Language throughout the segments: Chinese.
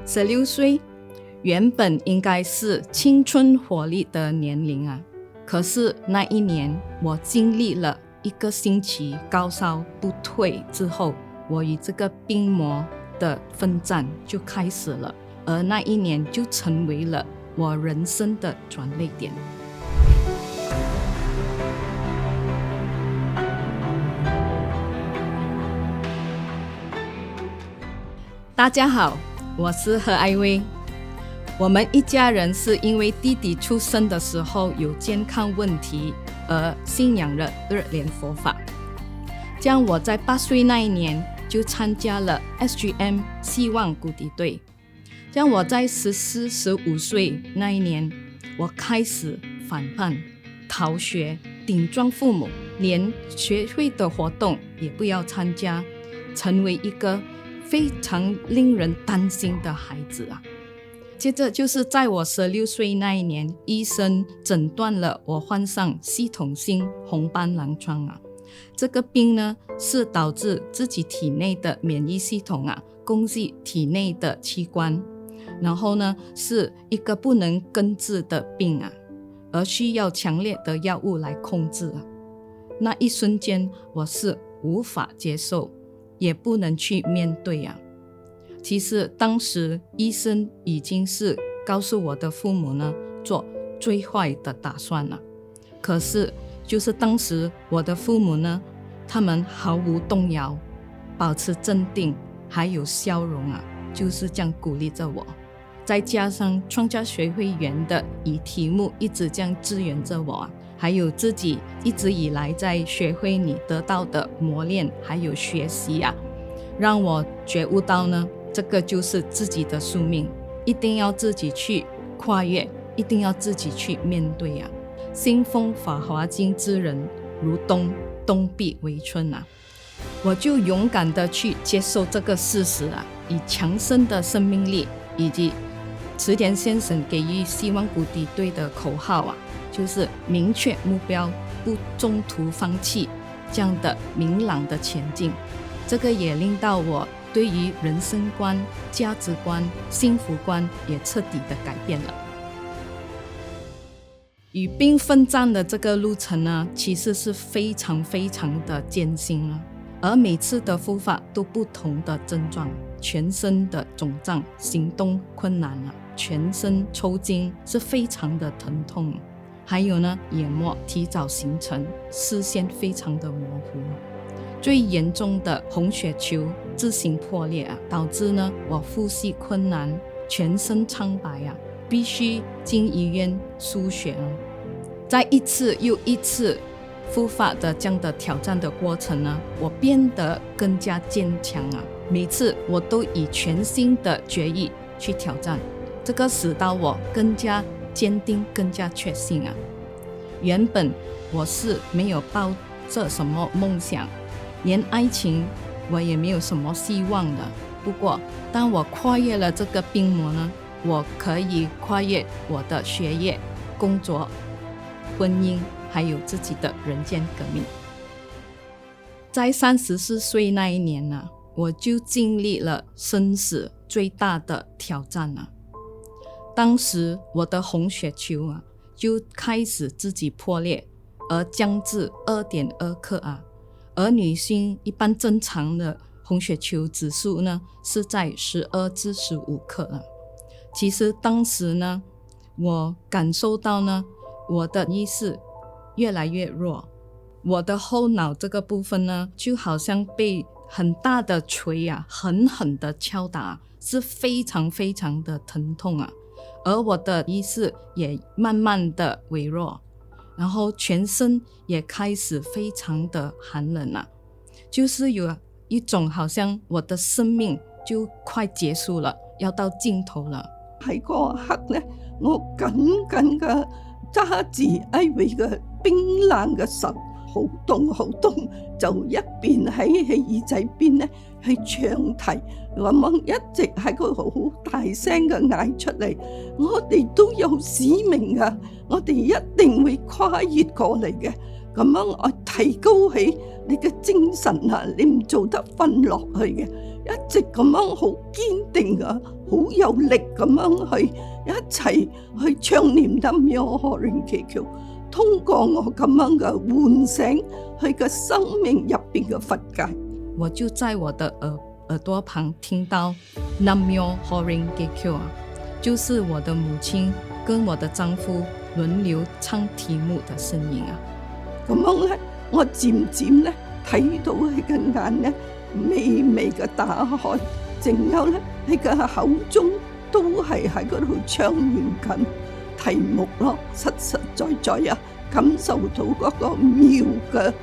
16岁原本应该是青春活力的年龄啊，可是那一年我经历了1个星期高烧不退之后，我与这个病魔的奋战就开始了，而那一年就成为了我人生的转捩点。大家好，我是何爱薇。我们一家人是因为弟弟出生的时候有健康问题而信仰了日莲佛法。这样我在8岁那一年就参加了 SGM 希望谷底队。这样我在14、15岁那一年，我开始反叛、逃学、顶撞父母，连学会的活动也不要参加，成为一个非常令人担心的孩子啊。接着就是在我16岁那一年，医生诊断了我患上系统性红斑狼疮啊。这个病呢，是导致自己体内的免疫系统攻击体内的器官，然后呢是一个不能根治的病而需要强烈的药物来控制那一瞬间我是无法接受，也不能去面对其实当时医生已经是告诉我的父母呢，做最坏的打算了。可是就是当时我的父母呢，他们毫无动摇，保持镇定还有笑容就是这样鼓励着我。再加上创价学会员的以题目一直这样支援着我还有自己一直以来在学会里得到的磨练还有学习让我觉悟到呢，这个就是自己的宿命，一定要自己去跨越，一定要自己去面对信奉法华经之人如冬，冬必为春我就勇敢的去接受这个事实以强盛的生命力以及池田先生给予希望谷底队的口号就是明确目标，不中途放弃，这样的明朗的前进。这个也令到我对于人生观、价值观、幸福观也彻底的改变了。与病奋战的这个路程呢，其实是非常非常的艰辛而每次的复发都不同的症状，全身的肿胀，行动困难全身抽筋，是非常的疼痛，还有呢眼膜提早形成，视线非常的模糊，最严重的红血球自行破裂导致呢我呼吸困难，全身苍白必须进医院输血在一次又一次复发的这样的挑战的过程呢，我变得更加坚强每次我都以全新的决意去挑战，这个使到我更加坚定，更加确信原本我是没有抱着什么梦想，连爱情我也没有什么希望的。不过当我跨越了这个病魔呢，我可以跨越我的学业、工作、婚姻还有自己的人间革命。在34岁那一年我就经历了生死最大的挑战当时我的红血球就开始自己破裂，而降至 2.2 克而女性一般正常的红血球指数呢是在12至15克其实当时呢，我感受到呢，我的意识越来越弱，我的后脑这个部分呢，就好像被很大的锤狠狠的敲打，是非常非常的疼痛而我的意识也慢慢的微弱，然后全身也开始非常的寒冷就是有一種好像我的生命就快結束了，要到盡頭了。喺嗰一刻咧，我緊緊嘅揸住艾薇嘅冰冷嘅手，好凍好凍，就一邊喺耳仔邊咧去唱題，我一直喺度好大聲嘅嗌出嚟，我哋都有使命啊，我哋一定會跨越過嚟嘅。咁樣我提高起你嘅精神啊，你唔做得瞓落去嘅，一直咁樣好堅定啊，好有力咁樣去一齊去唱念得妙可靈祈求，通過我咁樣嘅喚醒佢嘅生命入邊嘅佛界。我就在我的耳朵旁聽到 Namyo Horing Gekyo 就是我的母親跟我的丈夫輪流唱題目的聲音啊。咁樣咧，我漸漸咧睇到佢嘅眼咧微微嘅打開，淨有咧佢嘅口中都係喺嗰度唱念緊題目咯，實實在在啊，感受到嗰個妙嘅，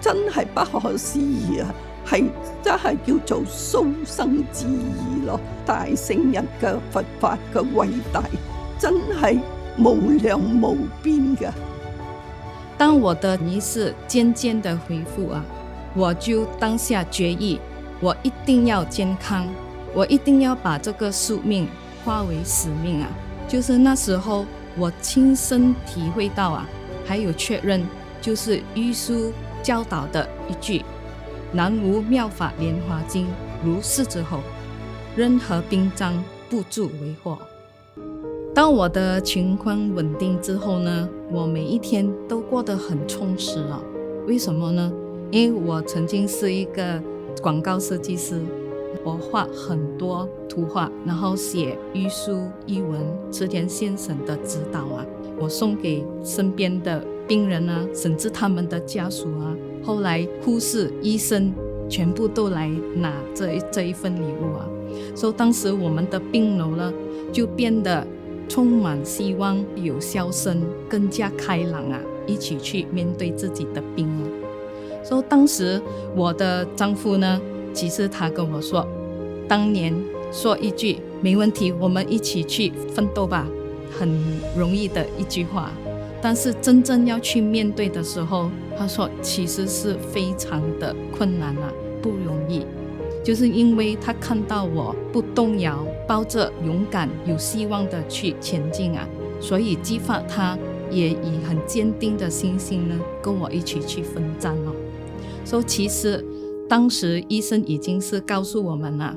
真係不可思議啊！係真係叫做蘇生之意咯，大聖人嘅佛法嘅偉大，真係無量無邊嘅。當我的意識漸漸的恢復啊，我就當下決意，我一定要健康，我一定要把這個宿命化為使命啊！就是那時候我親身體會到啊，還有確認，就是玉書教導的一句南無妙法蓮華經，如是之後，任何兵障不足為禍。當我的情況穩定之後呢，我每一天都過得很充實了。為什麼呢？因為我曾經是一個廣告設計師，我畫很多圖畫，然後寫玉書譯文，池田先生的指導啊，我送給身邊的病人啊，甚至他們的家屬啊。後來護士、醫生全部都來拿這一份禮物啊，所以當時我們的病樓呢就變得充滿希望，有笑聲，更加開朗啊，一起去面對自己的病了。所以當時我的丈夫呢，其實他跟我說，當年說一句沒問題，我們一起去奮鬥吧，很容易的一句話，但是真正要去面對的時候，他說其實是非常的困難啊，不容易。就是因為他看到我不動搖，抱着勇敢有希望的去前進啊，所以激發他也以很堅定的信心呢，跟我一起去奮戰咯。所以其實當時醫生已經是告訴我們了，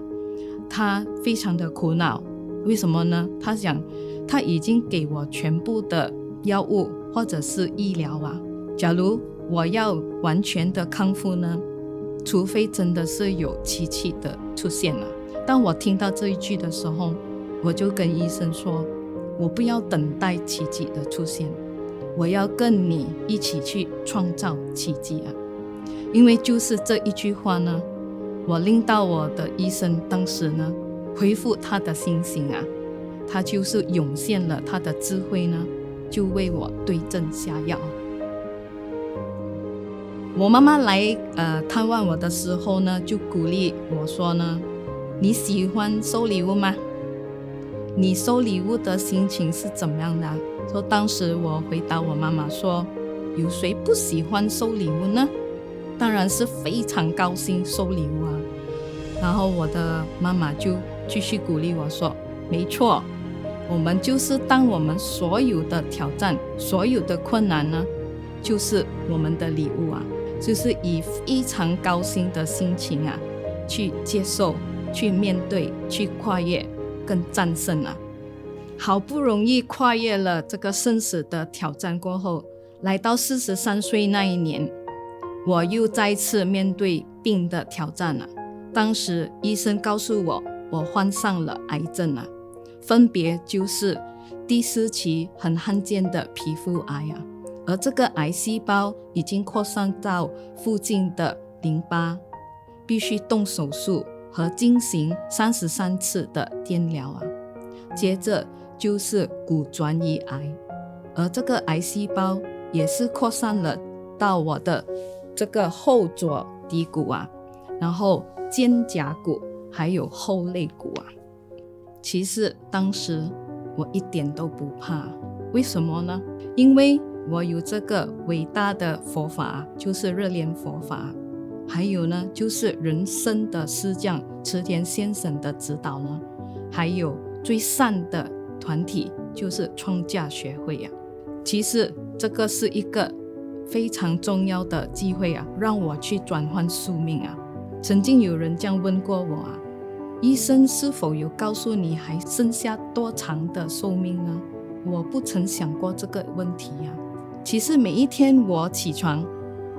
他非常的苦惱，為什麼呢？他講他已經給我全部的藥物或者是醫療啊，假如我要完全的康復呢，除非真的是有奇蹟的出現了。當我聽到這一句的時候，我就跟醫生說，我不要等待奇蹟的出現，我要跟你一起去創造奇蹟啊！因為就是這一句話呢，我令到我的醫生當時呢恢復他的信心啊，他就是湧現了他的智慧呢，就為我對症下藥。我媽媽來探望我的時候呢，就鼓勵我說呢，你喜歡收禮物嗎？你收禮物的心情是怎麼樣的？所以當時我回答我媽媽說，有誰不喜歡收禮物呢？當然是非常高興收禮物啊。然後我的媽媽就繼續鼓勵我說，沒錯，我們就是當我們所有的挑戰，所有的困難呢，就是我們的禮物啊，就是以非常高興的心情啊，去接受，去面對，去跨越，跟戰勝啊。好不容易跨越了這個生死的挑戰過後，來到43歲那一年，我又再次面對病的挑戰了。當時醫生告訴我，我患上了癌症啊，分別就是第4期很罕見的皮膚癌啊，而這個癌細胞已經擴散到附近的淋巴，必須動手術和進行33次的電療啊。接着就是骨轉移癌，而這個癌細胞也是擴散了到我的這個後左骶骨啊，然後肩胛骨還有後肋骨啊。其實當時我一點都不怕，為什麼呢？因為我有這個偉大的佛法，就是熱蓮佛法，還有呢就是人生的師匠池田先生的指導呢，還有最善的團體就是創價學會啊。其實這個是一個非常重要的机会啊，让我去转换宿命啊。曾经有人这样问过我啊，医生是否有告诉你还剩下多长的寿命呢？我不曾想过这个问题啊。其实每一天我起床，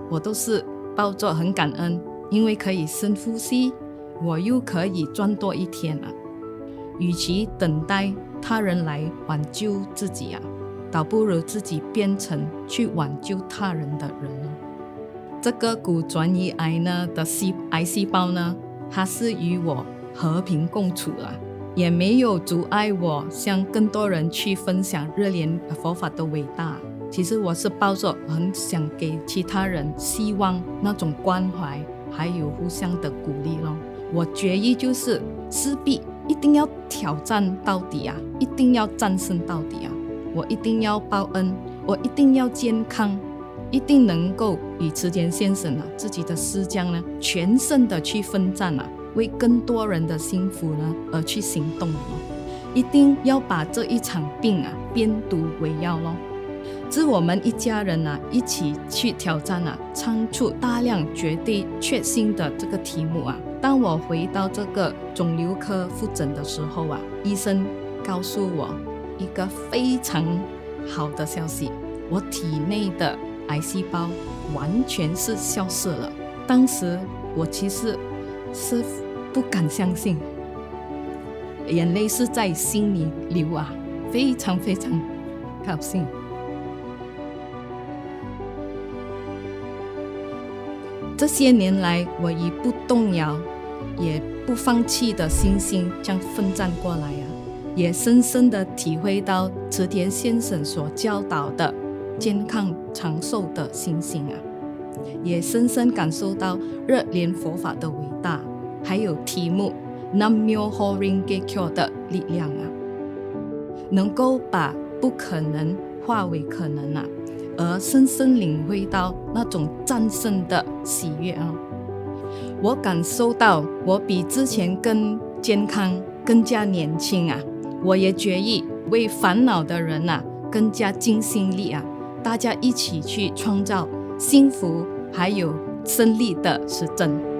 我都是抱着很感恩，因为可以深呼吸，我又可以赚多一天啊。与其等待他人来挽救自己啊，倒不如自己变成去挽救他人的人了。这个骨转移癌呢的癌细胞呢，它是与我和平共处了，也没有阻碍我向更多人去分享热莲佛法的伟大。其实我是抱着很想给其他人希望那种关怀，还有互相的鼓励咯。我决意就是势必一定要挑战到底啊，一定要战胜到底啊！我一定要报恩，我一定要健康，一定能够与池田先生啊自己的师匠呢全身的去奋战啊，为更多人的幸福呢而去行动咯。一定要把这一场病啊变毒为药咯。自我们一家人啊一起去挑战啊，唱出大量绝对确信的这个题目啊。当我回到这个肿瘤科复诊的时候啊，医生告诉我一个非常好的消息，我体内的癌细胞完全是消失了。当时我其实是不敢相信，眼泪是在心里流啊，非常非常高兴。这些年来，我以不动摇也不放弃的信心这样奋战过来啊，也深深地体会到池田先生所教导的健康长寿的信心啊，也深深感受到热莲佛法的伟大，还有题目 Nam-myoho Renge Kyo 的力量啊，能够把不可能化为可能啊，而深深领会到那种战胜的喜悦啊！我感受到我比之前更健康，更加年轻啊！我也决意为烦恼的人啊更加尽心力啊！大家一起去创造幸福还有胜利的时针。